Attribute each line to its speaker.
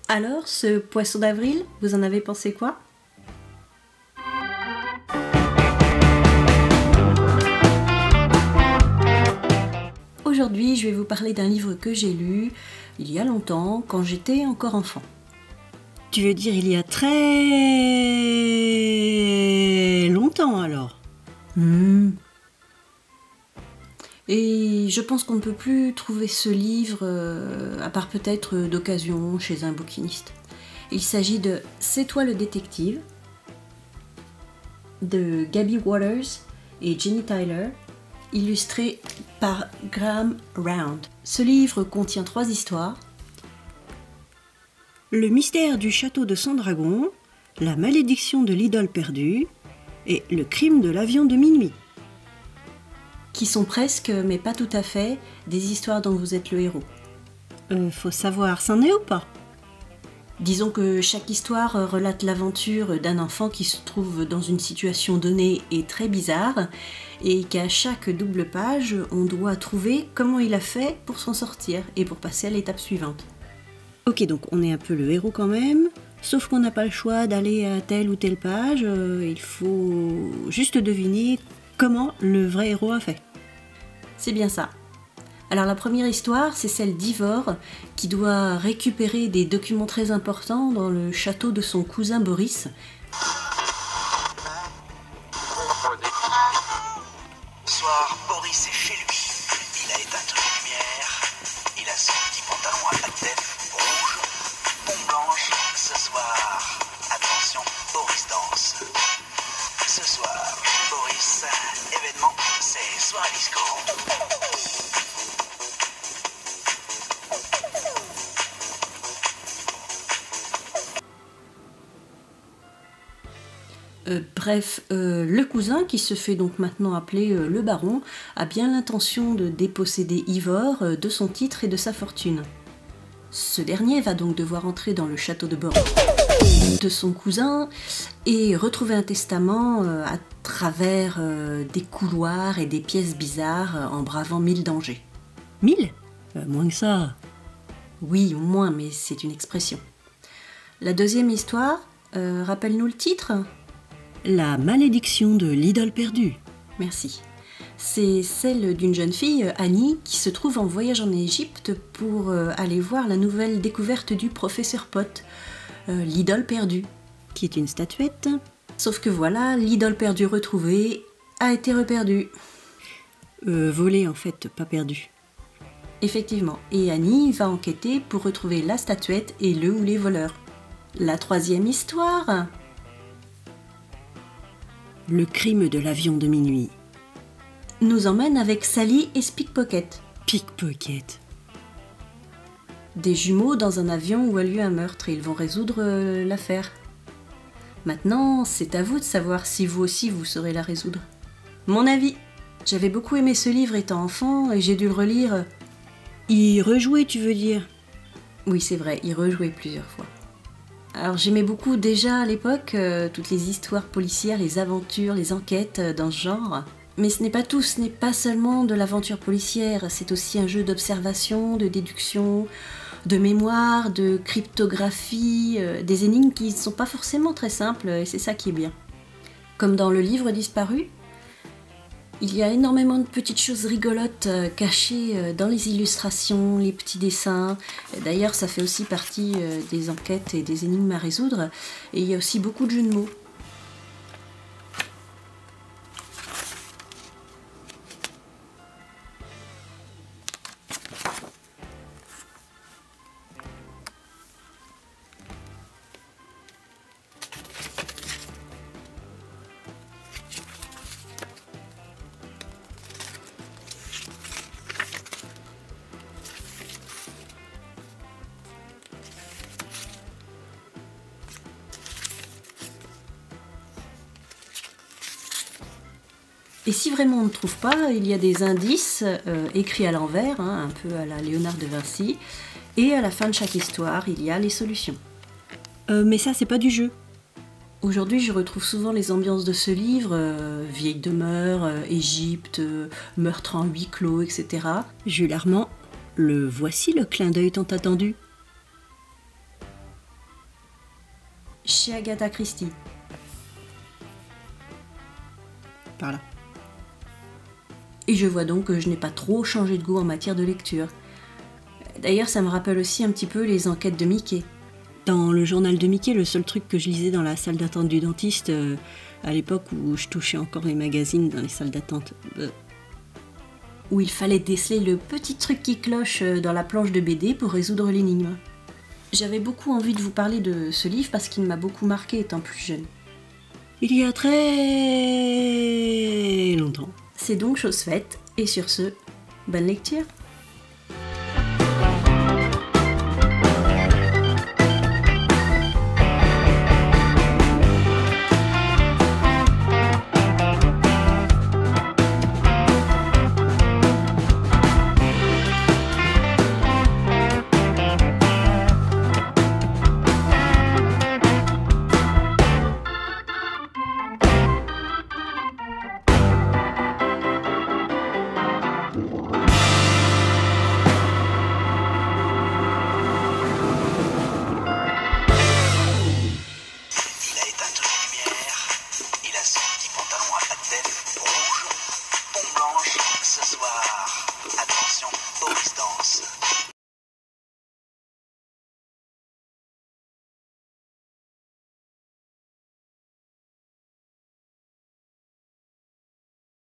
Speaker 1: Alors, ce poisson d'avril, vous en avez pensé quoi? Aujourd'hui, je vais vous parler d'un livre que j'ai lu il y a longtemps, quand j'étais encore enfant.
Speaker 2: Tu veux dire il y a très longtemps alors?
Speaker 1: Et je pense qu'on ne peut plus trouver ce livre, à part peut-être d'occasion chez un bouquiniste. Il s'agit de C'est toi le détective, de Gabby Waters et Jenny Tyler, illustré par Graham Round. Ce livre contient 3 histoires.
Speaker 2: Le mystère du château de Sandragon, la malédiction de l'idole perdue et le crime de l'avion de minuit.
Speaker 1: Qui sont presque, mais pas tout à fait, des histoires dont vous êtes le héros.
Speaker 2: Faut savoir, c'en est ou pas?
Speaker 1: Disons que chaque histoire relate l'aventure d'un enfant qui se trouve dans une situation donnée et très bizarre, et qu'à chaque double page, on doit trouver comment il a fait pour s'en sortir et pour passer à l'étape suivante.
Speaker 2: Ok, donc on est un peu le héros quand même, sauf qu'on n'a pas le choix d'aller à telle ou telle page, il faut juste deviner comment le vrai héros a fait.
Speaker 1: C'est bien ça. Alors la première histoire, c'est celle d'Ivor, qui doit récupérer des documents très importants dans le château de son cousin Boris.
Speaker 3: Soir, Boris est chez lui. Il a éteint toutes les lumières. Il a son petit pantalon à pattes rouge, pompe blanche. Ce soir, attention, Boris danse. Ce soir, Boris, événement, c'est soirée disco.
Speaker 1: Le cousin, qui se fait donc maintenant appeler le baron, a bien l'intention de déposséder Ivor de son titre et de sa fortune. Ce dernier va donc devoir entrer dans le château de Boris de son cousin et retrouver un testament à travers des couloirs et des pièces bizarres en bravant 1000 dangers.
Speaker 2: 1000? Moins que ça.
Speaker 1: Oui, au moins, mais c'est une expression. La deuxième histoire, rappelle-nous le titre ?
Speaker 2: La malédiction de l'idole perdue.
Speaker 1: Merci. C'est celle d'une jeune fille, Annie, qui se trouve en voyage en Égypte pour aller voir la nouvelle découverte du professeur Pot, l'idole perdue.
Speaker 2: Qui est une statuette.
Speaker 1: Sauf que voilà, l'idole perdue retrouvée a été reperdue.
Speaker 2: Volée en fait, pas perdue.
Speaker 1: Effectivement, et Annie va enquêter pour retrouver la statuette et le ou les voleurs. La troisième histoire...
Speaker 2: Le crime de l'avion de minuit.
Speaker 1: Nous emmène avec Sally et Pickpocket.
Speaker 2: Pickpocket.
Speaker 1: Des jumeaux dans un avion où a lieu un meurtre et ils vont résoudre l'affaire. Maintenant, c'est à vous de savoir si vous aussi vous saurez la résoudre. Mon avis, j'avais beaucoup aimé ce livre étant enfant et j'ai dû le relire.
Speaker 2: Y rejouer, tu veux dire?
Speaker 1: Oui, c'est vrai, y rejouer plusieurs fois. Alors j'aimais beaucoup déjà à l'époque toutes les histoires policières, les aventures, les enquêtes dans ce genre. Mais ce n'est pas tout, ce n'est pas seulement de l'aventure policière, c'est aussi un jeu d'observation, de déduction, de mémoire, de cryptographie, des énigmes qui ne sont pas forcément très simples et c'est ça qui est bien. Comme dans le livre disparu, il y a énormément de petites choses rigolotes cachées dans les illustrations, les petits dessins. D'ailleurs, ça fait aussi partie des enquêtes et des énigmes à résoudre. Et il y a aussi beaucoup de jeux de mots. Et si vraiment on ne trouve pas, il y a des indices écrits à l'envers, un peu à la Léonard de Vinci, et à la fin de chaque histoire, il y a les solutions.
Speaker 2: Mais ça, c'est pas du jeu.
Speaker 1: Aujourd'hui, je retrouve souvent les ambiances de ce livre, vieille demeure, Égypte, meurtre en huis clos, etc.
Speaker 2: Jules Armand, le voici le clin d'œil tant attendu.
Speaker 1: Chez Agatha Christie.
Speaker 2: Par là.
Speaker 1: Et je vois donc que je n'ai pas trop changé de goût en matière de lecture. D'ailleurs, ça me rappelle aussi un petit peu les enquêtes de Mickey.
Speaker 2: Dans le journal de Mickey, le seul truc que je lisais dans la salle d'attente du dentiste, à l'époque où je touchais encore les magazines dans les salles d'attente,
Speaker 1: Où il fallait déceler le petit truc qui cloche dans la planche de BD pour résoudre l'énigme. J'avais beaucoup envie de vous parler de ce livre parce qu'il m'a beaucoup marqué étant plus jeune.
Speaker 2: il y a très longtemps.
Speaker 1: C'est donc chose faite, et sur ce, bonne lecture!